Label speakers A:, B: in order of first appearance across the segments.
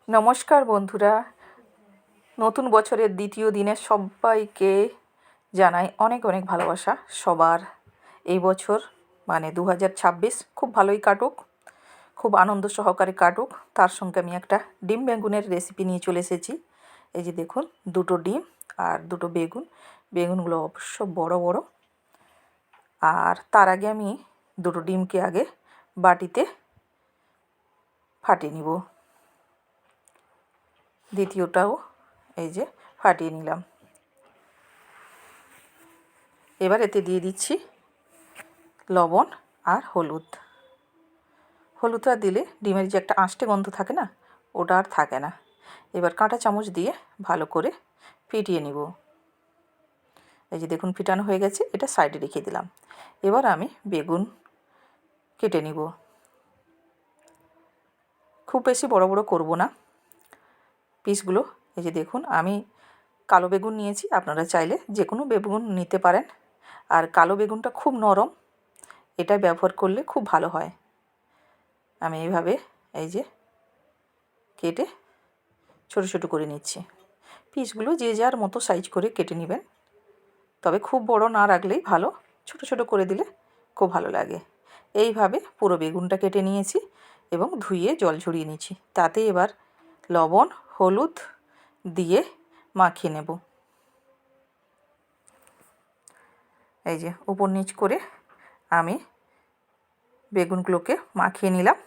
A: নমস্কার বন্ধুরা, নতুন বছরের দ্বিতীয় দিনে সবাইকে জানাই অনেক অনেক ভালোবাসা। সবার এই বছর মানে 2026 খুব ভালোই কাটুক, খুব আনন্দ সহকারে কাটুক। তার সঙ্গে আমি একটা ডিম বেগুনের রেসিপি নিয়ে চলে এসেছি। এই যে দেখুন, দুটো ডিম আর দুটো বেগুন। বেগুনগুলো অবশ্য বড় বড়। আর তার আগে আমি দুটো ডিমকে আগে বাটিতে ফাটিয়ে নিব। দ্বিতীয়টাও এই যে ফাটিয়ে নিলাম। এবার এতে দিয়ে দিচ্ছি লবণ আর হলুদ। হলুদটা দিলে ডিমের যে একটা আষ্টে গন্ধ থাকে না, ওটা আর থাকে না। এবার কাঁটা চামচ দিয়ে ভালো করে ফিটিয়ে নিব। এই যে দেখুন, ফিটানো হয়ে গেছে, এটা সাইডে রেখে দিলাম। এবার আমি বেগুন কেটে নিব। খুব বেশি বড় বড় করব না পিসগুলো। এই যে দেখুন, আমি কালো বেগুন নিয়েছি, আপনারা চাইলে যে কোনো বেগুন নিতে পারেন। আর কালো বেগুনটা খুব নরম, এটা ব্যবহার করলে খুব ভালো হয়। আমি এইভাবে এই যে কেটে ছোটো ছোটো করে নিচ্ছি। পিসগুলো যে যার মতো সাইজ করে কেটে নেবেন, তবে খুব বড় না রাখলেই ভালো, ছোটো ছোটো করে দিলে খুব ভালো লাগে। এইভাবে পুরো বেগুনটা কেটে নিয়েছি এবং ধুয়ে জল ঝরিয়ে নিয়েছি। তাতে এবার লবণ হলুদ দিয়ে মাখিয়ে নেব। এই যে উপর নিচ করে আমি বেগুনগুলোকে মাখিয়ে নিলাম।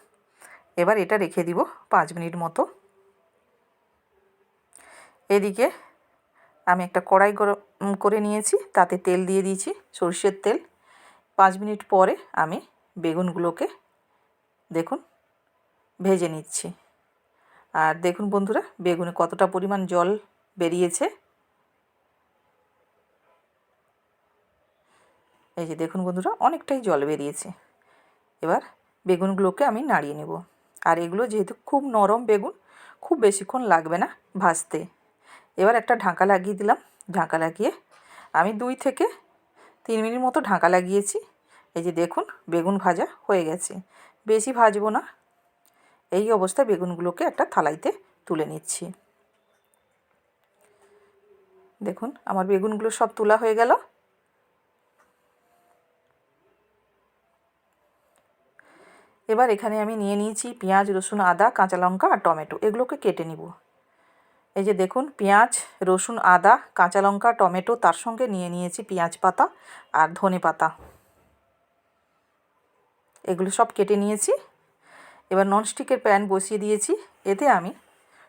A: এবার এটা রেখে দিব 5 মিনিট মতো। এদিকে আমি একটা কড়াই গরম করে নিয়েছি, তাতে তেল দিয়ে দিয়েছি, সরষের তেল। 5 মিনিট পরে আমি বেগুনগুলোকে দেখুন ভেজে নিচ্ছি। আর দেখুন বন্ধুরা, বেগুনে কতটা পরিমাণ জল বেরিয়েছে। এই যে দেখুন বন্ধুরা, অনেকটাই জল বেরিয়েছে। এবার বেগুনগুলোকে আমি নাড়িয়ে নেব। আর এগুলো যেহেতু খুব নরম বেগুন, খুব বেশিক্ষণ লাগবে না ভাজতে। এবার একটা ঢাকা লাগিয়ে দিলাম। ঢাকা লাগিয়ে আমি 2 থেকে 3 মিনিট মতো ঢাকা লাগিয়েছি। এই যে দেখুন, বেগুন ভাজা হয়ে গেছে। বেশি ভাজবো না। এই অবস্থায় বেগুনগুলোকে একটা থালাইতে তুলে নিচ্ছি। দেখুন, আমার বেগুনগুলো সব তোলা হয়ে গেল। এবার এখানে আমি নিয়ে নিয়েছি পেঁয়াজ রসুন আদা কাঁচা লঙ্কা আর টমেটো। এগুলোকে কেটে নিব। এই যে দেখুন, পেঁয়াজ রসুন আদা কাঁচা লঙ্কা টমেটো, তার সঙ্গে নিয়ে নিয়েছি পেঁয়াজ পাতা আর ধনে পাতা। এগুলো সব কেটে নিয়েছি। এবার ননস্টিকের প্যান বসিয়ে দিয়েছি। এতে আমি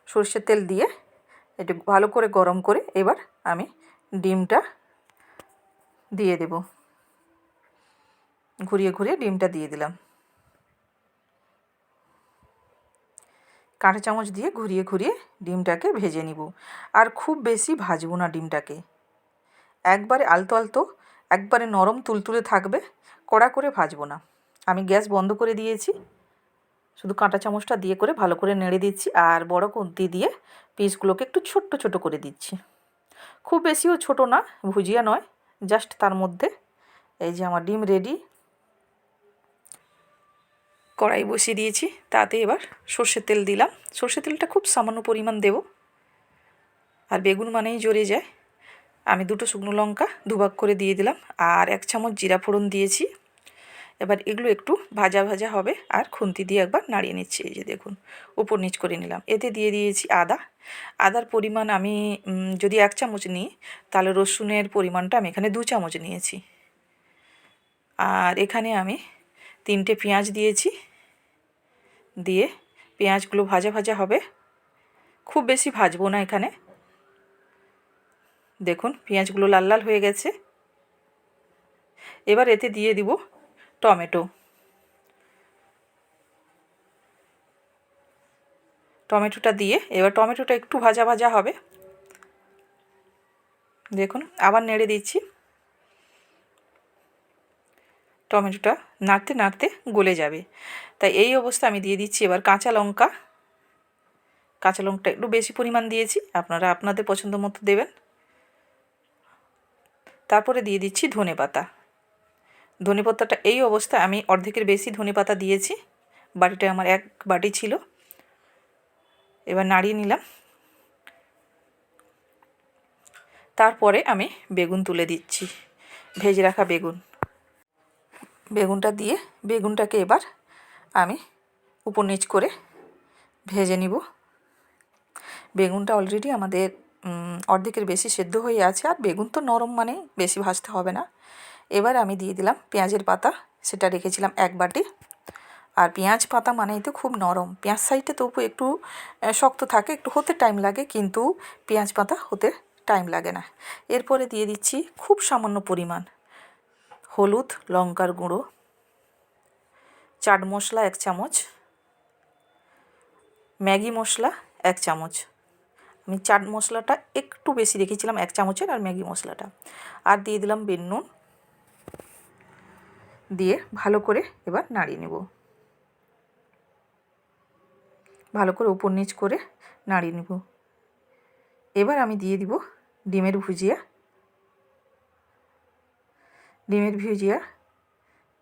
A: সরষের তেল দিয়ে একটু ভালো করে গরম করে এবার আমি ডিমটা দিয়ে দেব। ঘুরিয়ে ঘুরিয়ে ডিমটা দিয়ে দিলাম। কাঁটা চামচ দিয়ে ঘুরিয়ে ঘুরিয়ে ডিমটাকে ভেজে নিব। আর খুব বেশি ভাজবো না ডিমটাকে, একবারে আলতো আলতো, একবারে নরম তুলতুলে থাকবে, কড়া করে ভাজবো না। আমি গ্যাস বন্ধ করে দিয়েছি। শুধু কাঁটা চামচটা দিয়ে করে ভালো করে নেড়ে দিচ্ছি। আর বড় খুন্তি দিয়ে পিসগুলোকে একটু ছোট্ট ছোট করে দিচ্ছি। খুব বেশিও ছোট না, ভুজিয়া নয়, জাস্ট তার মধ্যে। এই যে আমার ডিম রেডি। কড়াই বসিয়ে দিয়েছি, তাতে এবার সর্ষের তেল দিলাম। সর্ষের তেলটা খুব সামান্য পরিমাণ দেব, আর বেগুন মানেই জ্বলে যায়। আমি 2টো শুকনো লঙ্কা দুভাগ করে দিয়ে দিলাম, আর 1 চামচ জিরা ফোড়ন দিয়েছি। এবার এগুলো একটু ভাজা ভাজা হবে, আর খুন্তি দিয়ে একবার নাড়িয়ে নিচ্ছি। এই যে দেখুন, উপর নিচ করে নিলাম। এতে দিয়ে দিয়েছি আদা। আদার পরিমাণ আমি যদি 1 চামচ নিই, তাহলে রসুনের পরিমাণটা আমি এখানে 2 চামচ নিয়েছি। আর এখানে আমি 3টে পেঁয়াজ দিয়েছি। দিয়ে পেঁয়াজগুলো ভাজা ভাজা হবে, খুব বেশি ভাজবো না এখানে। দেখুন, পেঁয়াজগুলো লাল লাল হয়ে গেছে। এবার এতে দিয়ে দিব টমেটো। টমেটোটা দিয়ে এবার টমেটোটা একটু ভাজা ভাজা হবে। দেখুন, আবার নেড়ে দিচ্ছি। টমেটোটা নাড়তে নাড়তে গলে যাবে, তাই এই অবস্থা আমি দিয়ে দিচ্ছি এবার কাঁচা লঙ্কা। কাঁচা লঙ্কাটা একটু বেশি পরিমাণ দিয়েছি, আপনারা আপনাদের পছন্দ মতো দেবেন। তারপরে দিয়ে দিচ্ছি ধনে পাতা। ধনে পাতাটা এই অবস্থায় আমি অর্ধেকের বেশি ধনে পাতা দিয়েছি। বাটিটা আমার 1 বাটি ছিল। এবার নাড়িয়ে নিলাম। তারপরে আমি বেগুন তুলে দিচ্ছি, ভেজে রাখা বেগুনটা দিয়ে বেগুনটাকে এবার আমি উপর নিচ করে ভেজে নিব। বেগুনটা অলরেডি আমাদের অর্ধেকের বেশি সেদ্ধ হয়ে আছে, আর বেগুন তো নরম, মানে বেশি ভাজতে হবে না। এবার আমি দিয়ে দিলাম পেঁয়াজের পাতা, সেটা রেখেছিলাম 1 বাটি। আর পেঁয়াজ পাতা মানেই তো খুব নরম, পেঁয়াজ সাইডে তবু একটু শক্ত থাকে, একটু হতে টাইম লাগে, কিন্তু পেঁয়াজ পাতা হতে টাইম লাগে না। এরপরে দিয়ে দিচ্ছি খুব সামান্য পরিমাণ হলুদ, লঙ্কার গুঁড়ো, চাট মশলা 1 চামচ, ম্যাগি মশলা 1 চামচ। আমি চাট মশলাটা একটু বেশি রেখেছিলাম 1 চামচের, আর ম্যাগি মশলাটা। আর দিয়ে দিলাম বিট নুন, দিয়ে ভালো করে এবার নাড়িয়ে নেব। ভালো করে উপর নিচ করে নাড়িয়ে নেব। এবার আমি দিয়ে দিব ডিমের ভুজিয়া।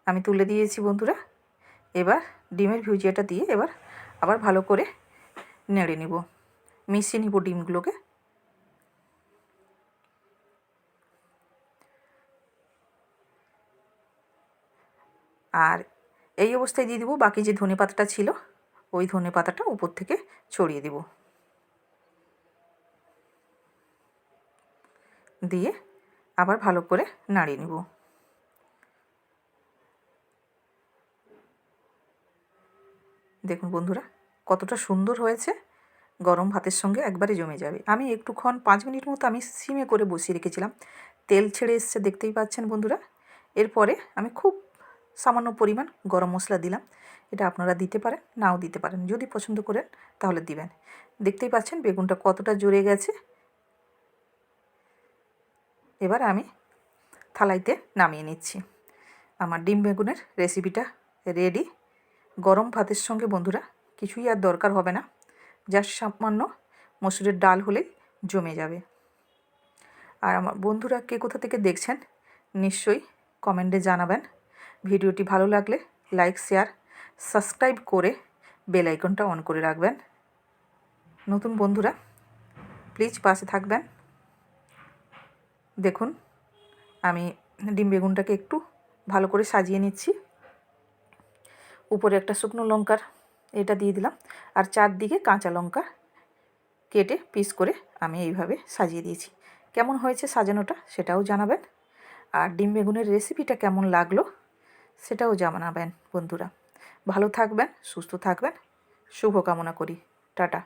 A: আমি তুলে দিয়েছি বন্ধুরা। এবার ডিমের ভুজিয়াটা দিয়ে এবার আবার ভালো করে নেড়ে নেব, মিশিয়ে নিব ডিমগুলোকে। আর এই অবস্থায় দিয়ে দিব বাকি যে ধনেপাতাটা ছিল, ওই ধনেপাতাটা উপর থেকে ছড়িয়ে দিব। দিয়ে আবার ভালো করে নাড়িয়ে নিব। দেখুন বন্ধুরা কতটা সুন্দর হয়েছে, গরম ভাতের সঙ্গে একবারে জমে যাবে। আমি একটুক্ষণ 5 মিনিট মতো আমি সিমে করে বসিয়ে রেখেছিলাম, তেল ছেড়ে এসছে, দেখতেই পাচ্ছেন বন্ধুরা। এরপরে আমি খুব সামান্য পরিমাণ গরম মশলা দিলাম। এটা আপনারা দিতে পারেন, নাও দিতে পারেন, যদি পছন্দ করেন তাহলে দিবেন। দেখতেই পাচ্ছেন বেগুনটা কতটা জুড়ে গেছে। এবার আমি থালাইতে নামিয়ে নিচ্ছি। আমার ডিম বেগুনের রেসিপিটা রেডি। গরম ভাতের সঙ্গে বন্ধুরা কিছুই আর দরকার হবে না, জাস্ট সামান্য মসুরের ডাল হলেই জমে যাবে। আর আমার বন্ধুরা কে কোথা থেকে দেখছেন নিশ্চয়ই কমেন্টে জানাবেন। ভিডিওটি ভালো লাগলে লাইক, শেয়ার, সাবস্ক্রাইব করে বেল আইকনটা অন করে রাখবেন। নতুন বন্ধুরা প্লিজ পাশে থাকবেন। দেখুন আমি ডিম বেগুনটাকে একটু ভালো করে সাজিয়ে নিচ্ছি। উপরে একটা শুকনো লঙ্কার এটা দিয়ে দিলাম, আর চারদিকে কাঁচা লঙ্কা কেটে পিস করে আমি এইভাবে সাজিয়ে দিয়েছি। কেমন হয়েছে সাজানোটা সেটাও জানাবেন, আর ডিম বেগুনের রেসিপিটা কেমন লাগলো সেটাও জানাবেন বন্ধুরা। ভালো থাকবেন, সুস্থ থাকবেন, শুভকামনা করি। টাটা।